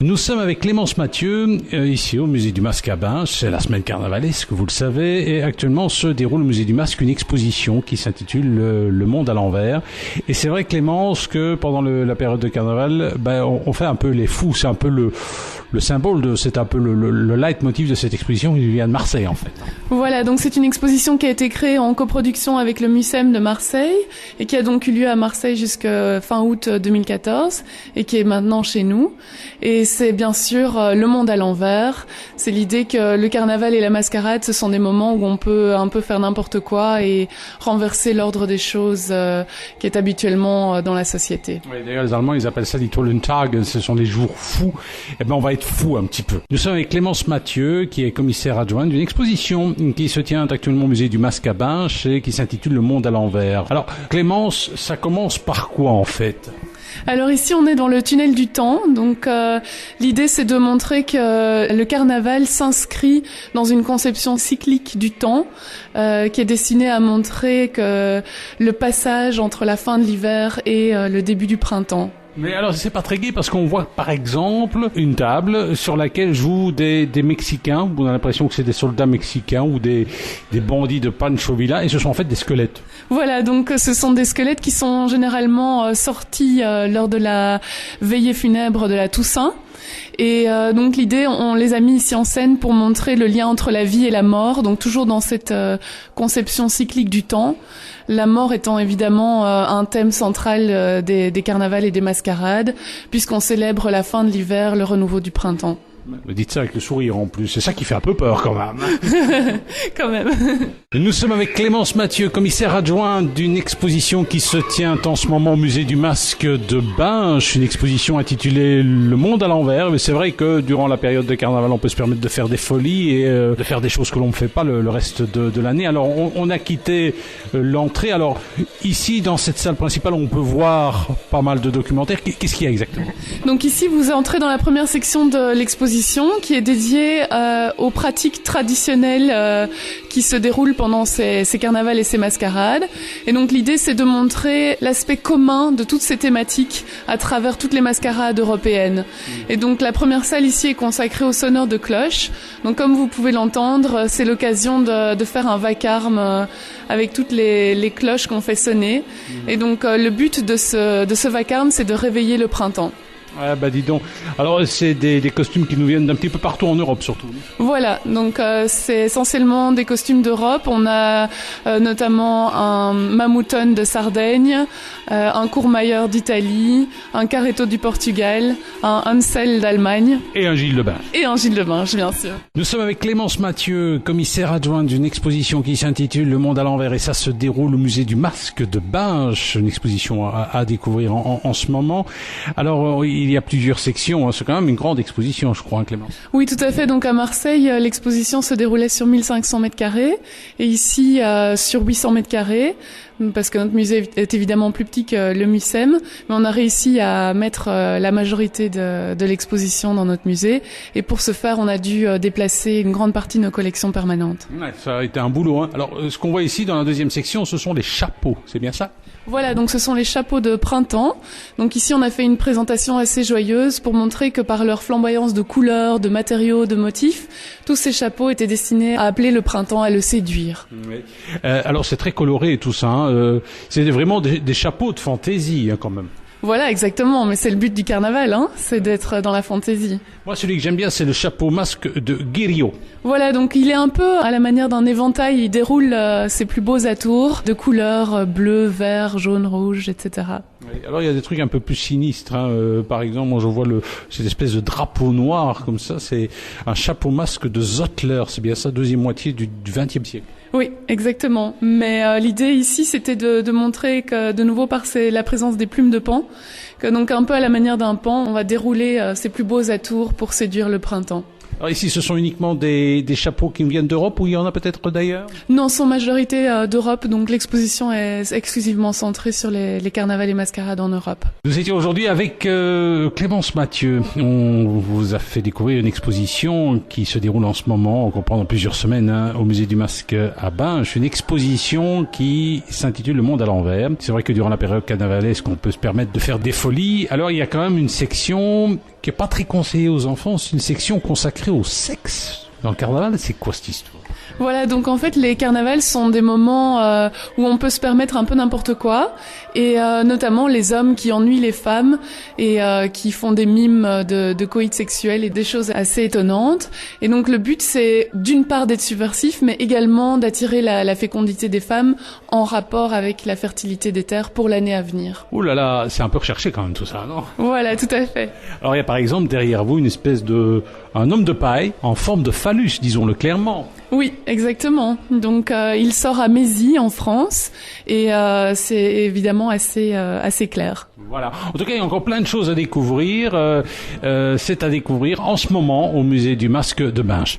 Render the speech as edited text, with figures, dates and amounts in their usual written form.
Nous sommes avec Clémence Mathieu, ici au Musée du Masque à Binche. C'est la semaine carnavalesque, vous le savez, et actuellement se déroule au Musée du Masque une exposition qui s'intitule Le monde à l'envers. Et c'est vrai, Clémence, que pendant la période de carnaval, on fait un peu les fous. C'est un peu le symbole c'est un peu le leitmotiv de cette exposition qui vient de Marseille, en fait. Voilà, donc c'est une exposition qui a été créée en coproduction avec le MUSEM de Marseille et qui a donc eu lieu à Marseille jusqu'à fin août 2014 et qui est maintenant chez nous. Et c'est bien sûr le monde à l'envers. C'est l'idée que le carnaval et la mascarade, ce sont des moments où on peut un peu faire n'importe quoi et renverser l'ordre des choses qui est habituellement dans la société. Oui, d'ailleurs, les Allemands, ils appellent ça die tollen Tage, ce sont des jours fous. Eh ben, on va être fou un petit peu. Nous sommes avec Clémence Mathieu, qui est commissaire adjointe d'une exposition qui se tient actuellement au musée du Masque à Binche et qui s'intitule Le monde à l'envers. Alors, Clémence, ça commence par quoi, en fait ? Alors ici, on est dans le tunnel du temps. Donc l'idée, c'est de montrer que le carnaval s'inscrit dans une conception cyclique du temps qui est destinée à montrer que le passage entre la fin de l'hiver et le début du printemps. Mais alors, c'est pas très gai parce qu'on voit, par exemple, une table sur laquelle jouent des Mexicains. On a l'impression que c'est des soldats mexicains ou des bandits de Pancho Villa, et ce sont en fait des squelettes. Voilà, donc ce sont des squelettes qui sont généralement sortis lors de la veillée funèbre de la Toussaint. Et donc l'idée, on les a mis ici en scène pour montrer le lien entre la vie et la mort, donc toujours dans cette conception cyclique du temps. La mort étant évidemment un thème central des carnavals et des mascarades, puisqu'on célèbre la fin de l'hiver, le renouveau du printemps. Vous dites ça avec le sourire en plus, c'est ça qui fait un peu peur quand même. Quand même. Nous sommes avec Clémence Mathieu, commissaire adjointe d'une exposition qui se tient en ce moment au musée du Masque de Binche, une exposition intitulée Le monde à l'envers. Mais c'est vrai que durant la période de carnaval, on peut se permettre de faire des folies et de faire des choses que l'on ne fait pas le reste de l'année. Alors on a quitté l'entrée. Alors ici, dans cette salle principale, on peut voir pas mal de documentaires. Qu'est-ce qu'il y a exactement ? Donc ici, vous entrez dans la première section de l'exposition qui est dédiée aux pratiques traditionnelles qui se déroulent pendant ces carnavals et ces mascarades. Et donc l'idée, c'est de montrer l'aspect commun de toutes ces thématiques à travers toutes les mascarades européennes. Et donc la première salle ici est consacrée aux sonneurs de cloches. Donc comme vous pouvez l'entendre, c'est l'occasion de faire un vacarme avec toutes les cloches qu'on fait sonner. Et donc le but de ce vacarme, c'est de réveiller le printemps. Ah bah dis donc. Alors c'est des costumes qui nous viennent d'un petit peu partout en Europe surtout. Voilà, donc c'est essentiellement des costumes d'Europe. On a notamment un Mamouton de Sardaigne, un Courmayeur d'Italie, un Carretto du Portugal, un Hansel d'Allemagne. Et un Gilles de Binche. Et un Gilles de Binche, bien sûr. Nous sommes avec Clémence Mathieu, commissaire adjointe d'une exposition qui s'intitule Le monde à l'envers, et ça se déroule au musée du Masque de Binche, une exposition à découvrir en ce moment. Alors il y a plusieurs sections, c'est quand même une grande exposition, je crois, Clémence. Oui, tout à fait. Donc à Marseille, l'exposition se déroulait sur 1500 mètres carrés et ici sur 800 mètres carrés, parce que notre musée est évidemment plus petit que le MUSEM, mais on a réussi à mettre la majorité de l'exposition dans notre musée, et pour ce faire, on a dû déplacer une grande partie de nos collections permanentes. Ouais, ça a été un boulot, hein. Alors, ce qu'on voit ici dans la deuxième section, ce sont les chapeaux, c'est bien ça ? Voilà, donc ce sont les chapeaux de printemps. Donc ici, on a fait une présentation assez joyeuse pour montrer que par leur flamboyance de couleurs, de matériaux, de motifs, tous ces chapeaux étaient destinés à appeler le printemps, à le séduire. Oui. Alors c'est très coloré et tout ça, hein. C'est vraiment des chapeaux de fantaisie, hein, quand même. Voilà, exactement, mais c'est le but du carnaval, hein, c'est d'être dans la fantaisie. Moi, celui que j'aime bien, c'est le chapeau masque de Guiriot. Voilà, donc il est un peu à la manière d'un éventail, il déroule ses plus beaux atours de couleurs bleu, vert, jaune, rouge, etc. Oui, alors il y a des trucs un peu plus sinistres, hein. Par exemple, moi je vois cette espèce de drapeau noir comme ça, c'est un chapeau masque de Zottler, c'est bien ça, deuxième moitié du XXe siècle. Oui, exactement. Mais l'idée ici, c'était de montrer que, de nouveau, par la présence des plumes de paon, que donc un peu à la manière d'un paon, on va dérouler ses plus beaux atours pour séduire le printemps. Alors ici, ce sont uniquement des chapeaux qui viennent d'Europe, ou il y en a peut-être d'ailleurs ? Non, sans majorité d'Europe, donc l'exposition est exclusivement centrée sur les carnavals et mascarades en Europe. Nous étions aujourd'hui avec Clémence Mathieu. On vous a fait découvrir une exposition qui se déroule en ce moment, pendant plusieurs semaines, hein, au musée du Masque à Binche. Une exposition qui s'intitule Le monde à l'envers. C'est vrai que durant la période carnavalesque, on peut se permettre de faire des folies. Alors il y a quand même une section qui est pas très conseillée aux enfants, c'est une section consacrée au sexe. Dans le carnaval, c'est quoi cette histoire? Voilà, donc en fait les carnavals sont des moments où on peut se permettre un peu n'importe quoi, et notamment les hommes qui ennuient les femmes et qui font des mimes de coït sexuel et des choses assez étonnantes. Et donc le but c'est d'une part d'être subversif, mais également d'attirer la fécondité des femmes en rapport avec la fertilité des terres pour l'année à venir. Ouh là là, c'est un peu recherché quand même tout ça, non? Voilà, tout à fait. Alors il y a par exemple derrière vous une espèce un homme de paille en forme de phallus, disons-le clairement. Oui, exactement. Donc il sort à Mézy en France et c'est évidemment assez clair. Voilà. En tout cas, il y a encore plein de choses à découvrir. C'est à découvrir en ce moment au musée du Masque de Binche.